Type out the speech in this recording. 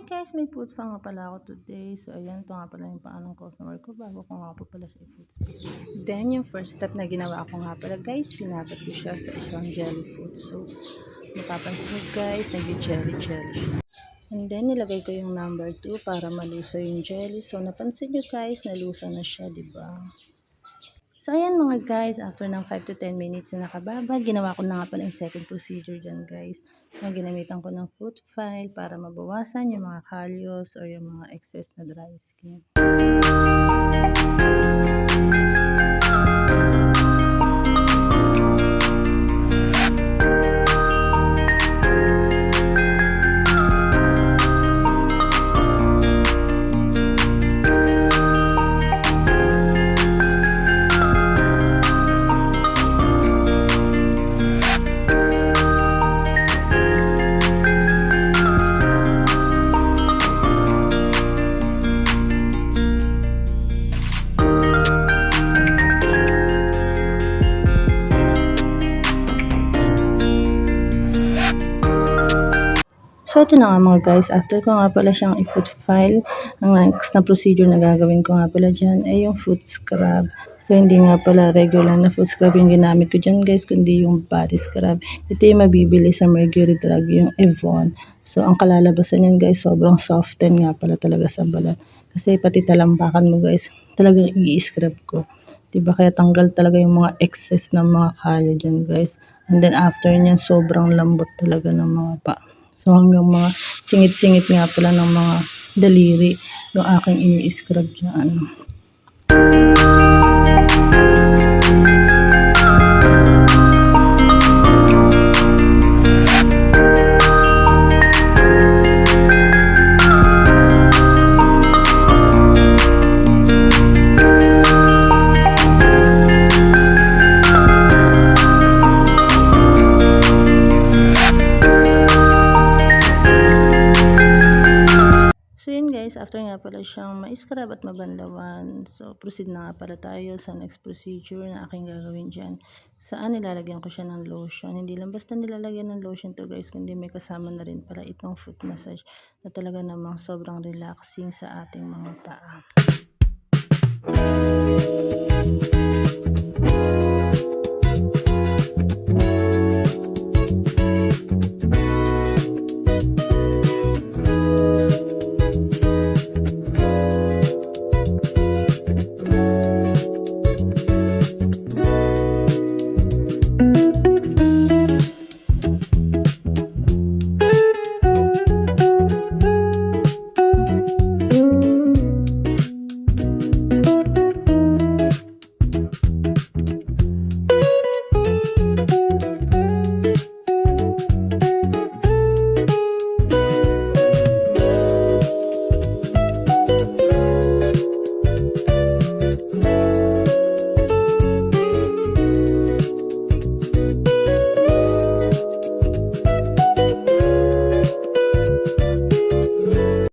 Guys, may food pa nga pala ako today. So, ayan, ito nga pala yung pangalang customer ko bago ko nga po pala siya i-food. Then, yung first step na ginawa ko nga pala guys, pinapat ko siya sa isang jelly food. So, mapapansin mo guys, nag-jelly siya. And then, nilagay ko yung number 2 para malusa yung jelly. So, napansin nyo guys, nalusa na siya, diba? So, ayan mga guys, after ng 5 to 10 minutes na nakababad, ginawa ko na nga pala yung second procedure dyan guys. So, ginamitan ko ng food file para mabawasan yung mga kalyos or yung mga excess na dry skin. So, ito na nga mga guys, after ko nga pala siyang i-food file, ang next na procedure na gagawin ko nga pala dyan ay yung foot scrub. So, hindi nga pala regular na foot scrub yung ginamit ko dyan guys, kundi yung body scrub. Ito yung mabibili sa Mercury Drug, yung Evon. So, ang kalalabasan yan guys, sobrang soften nga pala talaga sa balat. Kasi pati talampakan mo guys, talagang i-scrub ko. Diba? Kaya tanggal talaga yung mga excess ng mga kalyo dyan guys. And then after nyan, sobrang lambot talaga ng mga pa. So hanggang mga singit-singit nga pala ng mga daliri yung aking ini-scrub dyan. After nga pala siyang ma-scrub at mabanlawan, so proceed na nga pala tayo sa next procedure na aking gagawin dyan. Saan nilalagyan ko siya ng lotion. Hindi lang basta nilalagyan ng lotion to guys, kundi may kasama na rin pala itong foot massage na talaga namang sobrang relaxing sa ating mga paa.